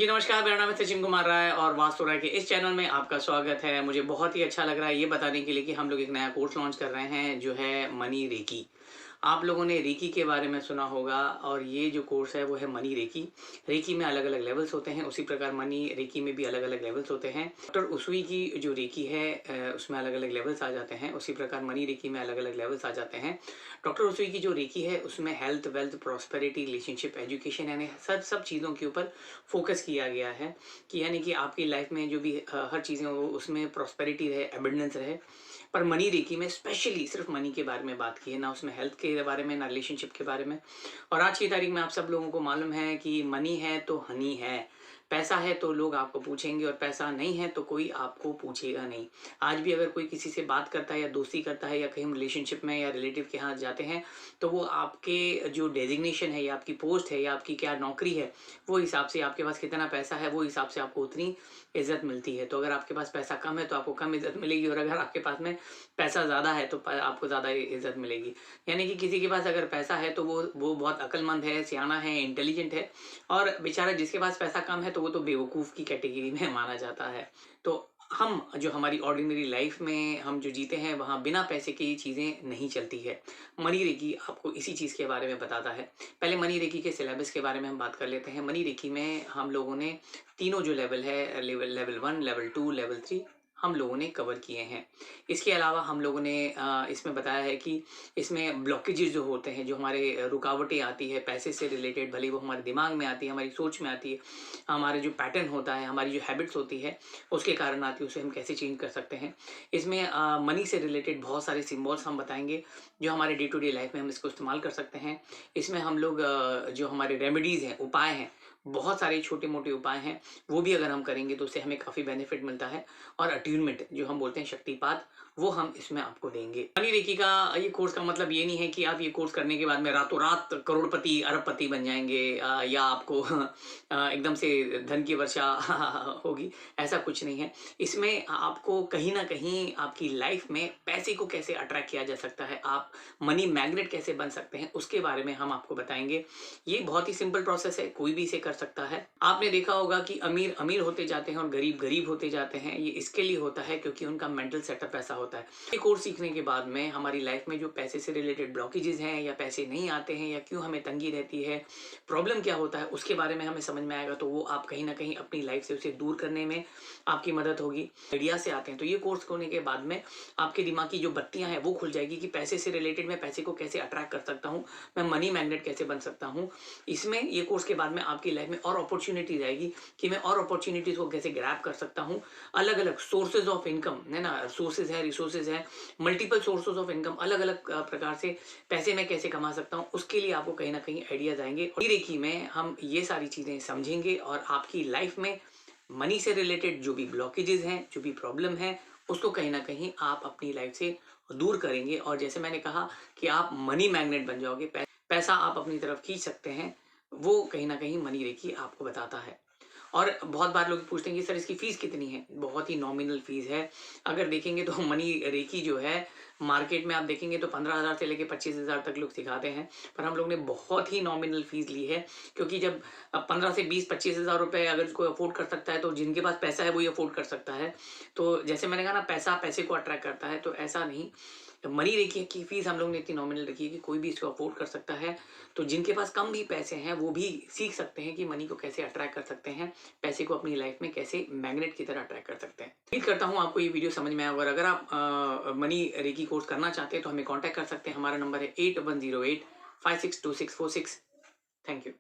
जी नमस्कार, मेरा नाम है सचिन कुमार राय और वास्तु राय के इस चैनल में आपका स्वागत है। मुझे बहुत ही अच्छा लग रहा है ये बताने के लिए कि हम लोग एक नया कोर्स लॉन्च कर रहे हैं जो है मनी रेकी। आप लोगों ने रेकी के बारे में सुना होगा और ये जो कोर्स है वो है मनी रेकी। रेकी में अलग-अलग लेवल्स होते हैं, उसी प्रकार मनी रेकी में भी अलग-अलग लेवल्स होते हैं। डॉक्टर उसुई की जो रेकी है उसमें अलग-अलग लेवल्स आ जाते हैं, उसी प्रकार मनी रेकी में अलग-अलग लेवल्स आ जाते हैं। डॉक्टर उसुई की जो रेकी है उसमें health, wealth, prosperity, relationship, education यानी सब सब चीज़ों के ऊपर फोकस किया गया है कि यानी कि आपकी लाइफ में जो भी हर चीज़ें हो उसमें प्रॉस्पेरिटी रहे, एबंडेंस रहे। पर मनी रेकी में स्पेशली सिर्फ मनी के बारे में बात की है, ना उसमें हेल्थ के बारे में, ना रिलेशनशिप के बारे में। और आज की तारीख में आप सब लोगों को मालूम है कि मनी है तो हनी है। पैसा है तो लोग आपको पूछेंगे और पैसा नहीं है तो कोई आपको पूछेगा नहीं। आज भी अगर कोई किसी से बात करता है या दोस्ती करता है या कहीं हम रिलेशनशिप में या रिलेटिव के यहाँ जाते हैं तो वो आपके जो डेजिग्नेशन है या आपकी पोस्ट है या आपकी क्या नौकरी है वो हिसाब से, आपके पास कितना पैसा है वो हिसाब से आपको उतनी इज्जत मिलती है। तो अगर आपके पास पैसा कम है तो आपको कम इज्जत मिलेगी और अगर आपके पास में पैसा ज़्यादा है तो आपको ज़्यादा इज्जत मिलेगी। यानी कि किसी के पास अगर पैसा है तो वो बहुत अक्लमंद है, सियाना है, इंटेलिजेंट है। और बेचारा जिसके पास पैसा कम है तो वो तो बेवकूफ़ की कैटेगरी में माना जाता है। तो हम जो हमारी ऑर्डिनरी लाइफ में हम जो जीते हैं वहाँ बिना पैसे की चीज़ें नहीं चलती है। मनी रेकी आपको इसी चीज़ के बारे में बताता है। पहले मनी रेकी के सिलेबस के बारे में हम बात कर लेते हैं। मनी रेकी में हम लोगों ने तीनों जो लेवल है, लेवल 1, लेवल 2, लेवल 3 हम लोगों ने कवर किए हैं। इसके अलावा हम लोगों ने इसमें बताया है कि इसमें ब्लॉकेजेस जो होते हैं, जो हमारे रुकावटें आती है पैसे से रिलेटेड, भले वो हमारे दिमाग में आती है, हमारी सोच में आती है, हमारे जो पैटर्न होता है, हमारी जो हैबिट्स होती है, उसके कारण आती है, उसे हम कैसे चेंज कर सकते हैं। इसमें मनी से रिलेटेड बहुत सारे सिम्बल्स हम बताएँगे, जो हमारे डे टू डे लाइफ में हम इसको इस्तेमाल कर सकते हैं। इसमें हम लोग जो हमारे रेमेडीज़ हैं, उपाय हैं, बहुत सारे छोटे-मोटे उपाय हैं, वो भी अगर हम करेंगे तो उससे हमें काफ़ी बेनिफिट मिलता है। और अट्यूनमेंट जो हम बोलते हैं शक्तिपात, वो हम इसमें आपको देंगे। मनी रेकी का ये कोर्स का मतलब ये नहीं है कि आप ये कोर्स करने के बाद में रातों-रात करोड़पति, अरबपति बन जाएँगे या आपको एकदम से धन की वर्षा होगी, ऐसा कुछ नहीं है। इसमें आपको कहीं न कहीं आपकी लाइफ़ में पैसे को कैसे अट्रैक्ट किया जा सकता है, आप मनी मैग्नेट कैसे बन सकते हैं, उसके बारे में हम आपको बताएँगे। ये बहुत ही सिंपल प्रोसेस है, कोई भी इसे कर सकता है। आपने देखा होगा कि अमीर अमीर होते जाते हैं और गरीब गरीब होते जाते हैं, ये इसके लिए होता है क्योंकि उनका मेंटल सेटअप ऐसा होता है। ये कोर्स सीखने के बाद में हमारी लाइफ में जो पैसे से रिलेटेड ब्लॉकेजेस हैं या पैसे नहीं आते हैं या क्यों हमें तंगी रहती है, प्रॉब्लम क्या होता है, उसके बारे में हमें समझ में आएगा। तो वो आप कहीं न कहीं अपनी लाइफ से उसे दूर करने में आपकी मदद होगी। आइडिया से आते हैं तो ये कोर्स होने के बाद में आपके दिमाग की जो बत्तियाँ हैं वो खुल जाएगी कि पैसे से रिलेटेड मैं पैसे को कैसे अट्रैक्ट कर सकता हूँ, मैं मनी मैग्नेट कैसे बन सकता हूँ। इसमें ये कोर्स के बाद में आपकी लाइफ में और अपॉर्च्युनिटीज़ आएगी कि मैं और अपॉर्च्युनिटीज़ को कैसे ग्रैब कर सकता हूँ। अलग-अलग सोर्सेज़ ऑफ इनकम है ना, सोर्सेज़ हैं, रिसोर्सेज़ हैं, मल्टीपल सोर्सेज़ ऑफ इनकम अलग-अलग प्रकार से पैसे मैं कैसे कमा सकता हूँ, उसके लिए आपको कहीं न कहीं आइडियाज़ आएँगे। और रेकी में हम ये सारी चीज़ें समझेंगे और आपकी लाइफ में मनी से रिलेटेड जो भी ब्लॉकेजेज़ हैं, जो भी प्रॉब्लम है, उसको कहीं न कहीं आप अपनी लाइफ से दूर करेंगे और जैसे मैंने कहा कि आप मनी मैग्नेट बन जाओगे, पैसा आप अपनी तरफ खींच सकते हैं, वो कहीं न कहीं मनी रेकी आपको बताता है। और बहुत बार लोग पूछते हैं कि सर इसकी फ़ीस कितनी है? बहुत ही नॉमिनल फ़ीस है। अगर देखेंगे तो मनी रेकी जो है मार्केट में आप देखेंगे तो 15,000 से लेके 25,000 तक लोग सिखाते हैं। पर हम लोग ने बहुत ही नॉमिनल फ़ीस ली है क्योंकि जब 15 से 20-25,000 रुपए अगर कोई अफ़ोर्ड कर सकता है तो जिनके पास पैसा है वही अफ़ोर्ड कर सकता है। तो जैसे मैंने कहा ना पैसा पैसे को अट्रैक्ट करता है, तो ऐसा नहीं। मनी रेकी की फ़ीस हम लोग ने इतनी नॉमिनल रखी है कि कोई भी इसको अफ़ोर्ड कर सकता है। तो जिनके पास कम भी पैसे हैं वो भी सीख सकते हैं कि मनी को कैसे अट्रैक्ट कर सकते हैं, पैसे को अपनी लाइफ में कैसे मैग्नेट की तरह अट्रैक्ट कर सकते हैं। उम्मीद करता हूँ आपको ये वीडियो समझ में आया होगा और अगर आप मनी रेकी कोर्स करना चाहते हैं तो हमें कॉन्टैक्ट कर सकते हैं। हमारा नंबर है 8108 562646। Thank you.